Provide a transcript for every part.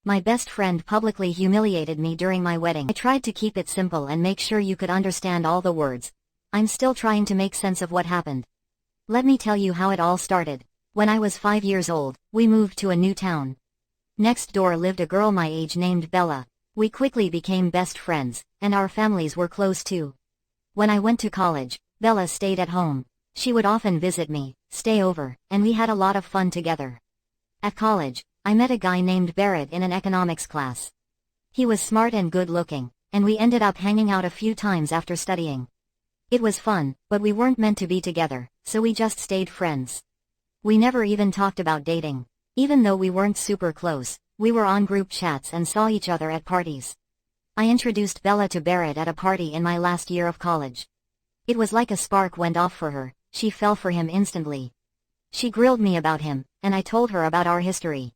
My best friend publicly humiliated me during my wedding. I tried to keep it simple and make sure you could understand all the words. I'm still trying to make sense of what happened. Let me tell you how it all started. When I was 5 years old, we moved to a new town. Next door lived a girl my age named Bella. We quickly became best friends, and our families were close too. When I went to college, Bella stayed at home. She would often visit me, stay over, and we had a lot of fun together. At college, I met a guy named Barrett in an economics class. He was smart and good-looking, and we ended up hanging out a few times after studying. It was fun, but we weren't meant to be together, so we just stayed friends. We never even talked about dating. Even though we weren't super close, we were on group chats and saw each other at parties. I introduced Bella to Barrett at a party in my last year of college. It was like a spark went off for her. She fell for him instantly. She grilled me about him, and I told her about our history.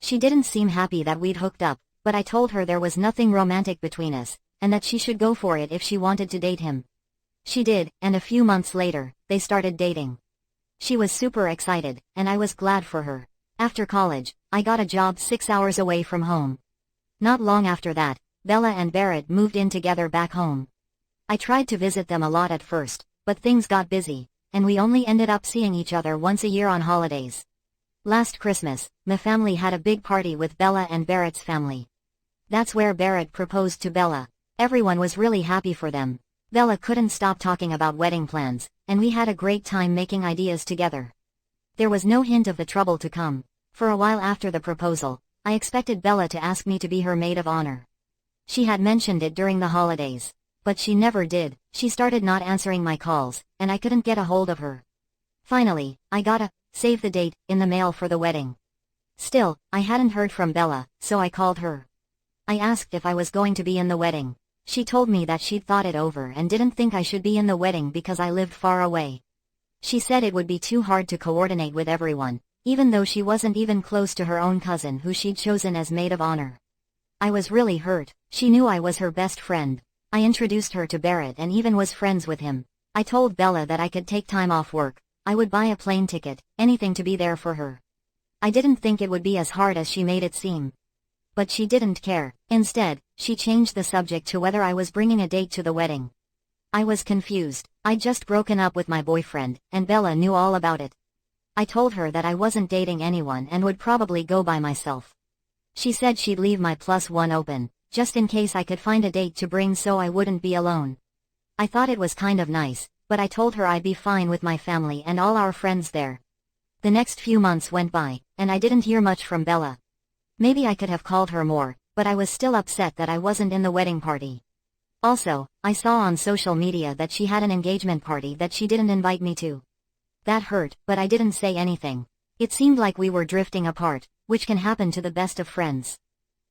She didn't seem happy that we'd hooked up, but I told her there was nothing romantic between us, and that she should go for it if she wanted to date him. She did, and a few months later, they started dating. She was super excited, and I was glad for her. After college, I got a job 6 hours away from home. Not long after that, Bella and Barrett moved in together back home. I tried to visit them a lot at first, but things got busy, and we only ended up seeing each other once a year on holidays. Last Christmas, my family had a big party with Bella and Barrett's family. That's where Barrett proposed to Bella. Everyone was really happy for them. Bella couldn't stop talking about wedding plans, and we had a great time making ideas together. There was no hint of the trouble to come. For a while after the proposal, I expected Bella to ask me to be her maid of honor. She had mentioned it during the holidays, but she never did. She started not answering my calls, and I couldn't get a hold of her. Finally, I got a save the date in the mail for the wedding. Still, I hadn't heard from Bella, so I called her. I asked if I was going to be in the wedding. She told me that she'd thought it over and didn't think I should be in the wedding because I lived far away. She said it would be too hard to coordinate with everyone, even though she wasn't even close to her own cousin who she'd chosen as maid of honor. I was really hurt. She knew I was her best friend. I introduced her to Barrett and even was friends with him. I told Bella that I could take time off work. I would buy a plane ticket, anything to be there for her. I didn't think it would be as hard as she made it seem. But she didn't care. Instead, she changed the subject to whether I was bringing a date to the wedding. I was confused. I'd just broken up with my boyfriend, and Bella knew all about it. I told her that I wasn't dating anyone and would probably go by myself. She said she'd leave my +1 open, just in case I could find a date to bring so I wouldn't be alone. I thought it was kind of nice, but I told her I'd be fine with my family and all our friends there. The next few months went by, and I didn't hear much from Bella. Maybe I could have called her more, but I was still upset that I wasn't in the wedding party. Also, I saw on social media that she had an engagement party that she didn't invite me to. That hurt, but I didn't say anything. It seemed like we were drifting apart, which can happen to the best of friends.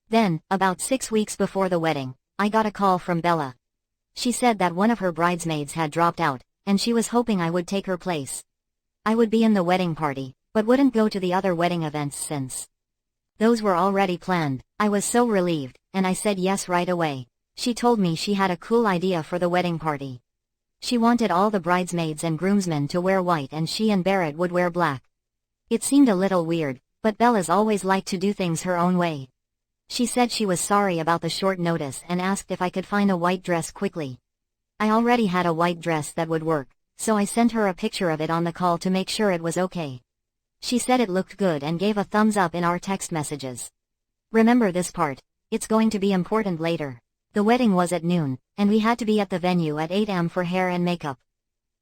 Then, about 6 weeks before the wedding, I got a call from Bella. She said that one of her bridesmaids had dropped out, and she was hoping I would take her place. I would be in the wedding party, but wouldn't go to the other wedding events since those were already planned. I was so relieved, and I said yes right away. She told me she had a cool idea for the wedding party. She wanted all the bridesmaids and groomsmen to wear white and she and Barrett would wear black. It seemed a little weird, but Bella's always liked to do things her own way. She said she was sorry about the short notice and asked if I could find a white dress quickly. I already had a white dress that would work, so I sent her a picture of it on the call to make sure it was okay. She said it looked good and gave a thumbs up in our text messages. Remember this part, it's going to be important later. The wedding was at noon, and we had to be at the venue at 8 a.m. for hair and makeup.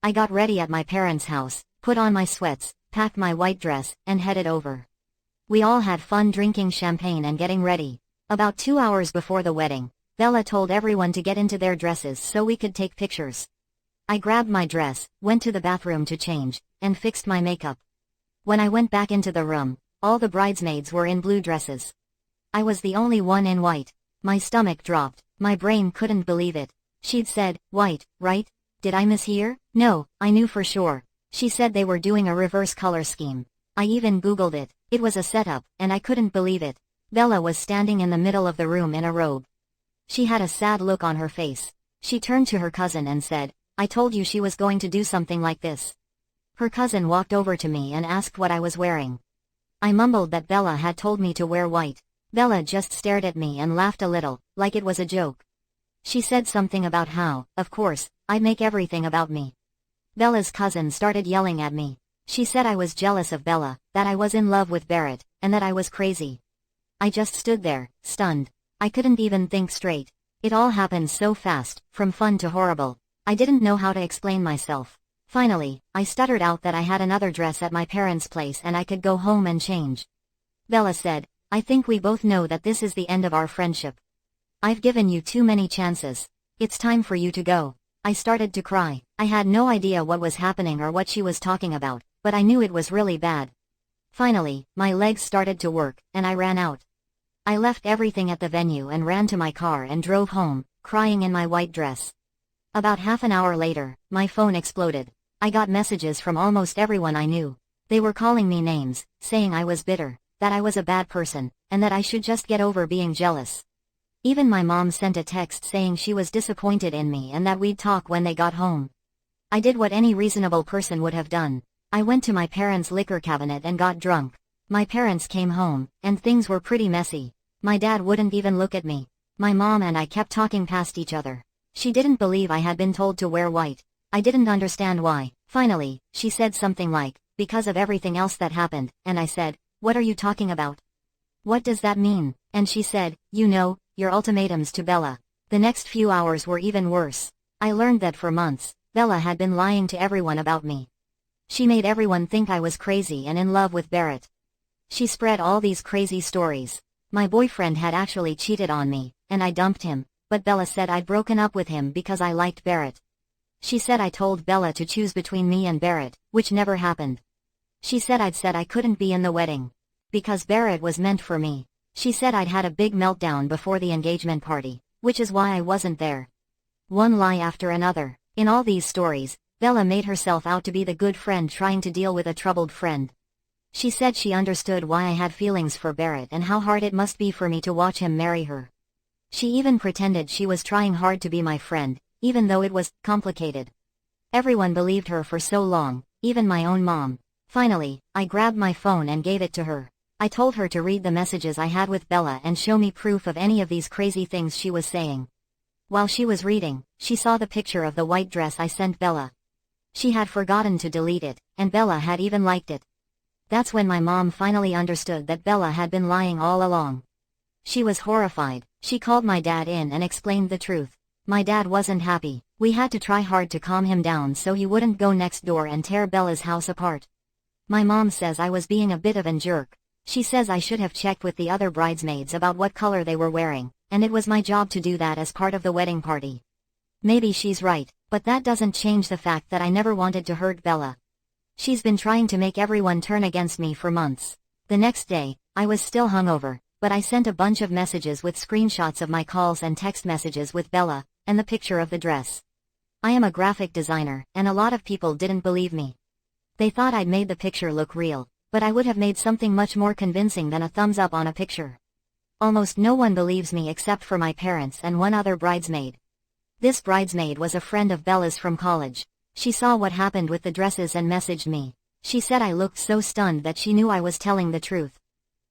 I got ready at my parents' house, put on my sweats, packed my white dress, and headed over. We all had fun drinking champagne and getting ready. About 2 hours before the wedding, Bella told everyone to get into their dresses so we could take pictures. I grabbed my dress, went to the bathroom to change, and fixed my makeup. When I went back into the room, all the bridesmaids were in blue dresses. I was the only one in white. My stomach dropped. My brain couldn't believe it. She'd said, white, right? Did I mishear? No, I knew for sure. She said they were doing a reverse color scheme. I even Googled it. It was a setup, and I couldn't believe it. Bella was standing in the middle of the room in a robe. She had a sad look on her face. She turned to her cousin and said, I told you she was going to do something like this. Her cousin walked over to me and asked what I was wearing. I mumbled that Bella had told me to wear white. Bella just stared at me and laughed a little, like it was a joke. She said something about how, of course, I'd make everything about me. Bella's cousin started yelling at me. She said I was jealous of Bella, that I was in love with Barrett, and that I was crazy. I just stood there, stunned. I couldn't even think straight. It all happened so fast, from fun to horrible. I didn't know how to explain myself. Finally, I stuttered out that I had another dress at my parents' place and I could go home and change. Bella said, I think we both know that this is the end of our friendship. I've given you too many chances. It's time for you to go. I started to cry. I had no idea what was happening or what she was talking about, but I knew it was really bad. Finally, my legs started to work, and I ran out. I left everything at the venue and ran to my car and drove home, crying in my white dress. About half an hour later, my phone exploded. I got messages from almost everyone I knew. They were calling me names, saying I was bitter, that I was a bad person, and that I should just get over being jealous. Even my mom sent a text saying she was disappointed in me and that we'd talk when they got home. I did what any reasonable person would have done. I went to my parents' liquor cabinet and got drunk. My parents came home, and things were pretty messy. My dad wouldn't even look at me. My mom and I kept talking past each other. She didn't believe I had been told to wear white. I didn't understand why. Finally, she said something like, because of everything else that happened, and I said, what are you talking about? What does that mean? And she said, you know, your ultimatums to Bella. The next few hours were even worse. I learned that for months, Bella had been lying to everyone about me. She made everyone think I was crazy and in love with Barrett. She spread all these crazy stories. My boyfriend had actually cheated on me, and I dumped him, but Bella said I'd broken up with him because I liked Barrett. She said I told Bella to choose between me and Barrett, which never happened. She said I'd said I couldn't be in the wedding because Barrett was meant for me. She said I'd had a big meltdown before the engagement party, which is why I wasn't there. One lie after another. In all these stories, Bella made herself out to be the good friend trying to deal with a troubled friend. She said she understood why I had feelings for Barrett and how hard it must be for me to watch him marry her. She even pretended she was trying hard to be my friend, even though it was complicated. Everyone believed her for so long, even my own mom. Finally, I grabbed my phone and gave it to her. I told her to read the messages I had with Bella and show me proof of any of these crazy things she was saying. While she was reading, she saw the picture of the white dress I sent Bella. She had forgotten to delete it, and Bella had even liked it. That's when my mom finally understood that Bella had been lying all along. She was horrified. She called my dad in and explained the truth. My dad wasn't happy. We had to try hard to calm him down so he wouldn't go next door and tear Bella's house apart. My mom says I was being a bit of a jerk. She says I should have checked with the other bridesmaids about what color they were wearing, and it was my job to do that as part of the wedding party. Maybe she's right, but that doesn't change the fact that I never wanted to hurt Bella. She's been trying to make everyone turn against me for months. The next day, I was still hungover, but I sent a bunch of messages with screenshots of my calls and text messages with Bella, and the picture of the dress. I am a graphic designer, and a lot of people didn't believe me. They thought I'd made the picture look real, but I would have made something much more convincing than a thumbs up on a picture. Almost no one believes me except for my parents and one other bridesmaid. This bridesmaid was a friend of Bella's from college. She saw what happened with the dresses and messaged me. She said I looked so stunned that she knew I was telling the truth.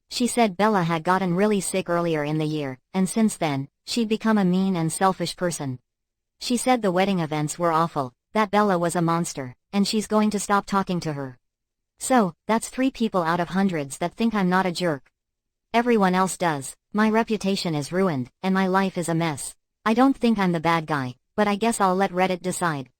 She said Bella had gotten really sick earlier in the year, and since then, she'd become a mean and selfish person. She said the wedding events were awful, that Bella was a monster, and she's going to stop talking to her. So, that's 3 people out of hundreds that think I'm not a jerk. Everyone else does. My reputation is ruined, and my life is a mess. I don't think I'm the bad guy, but I guess I'll let Reddit decide.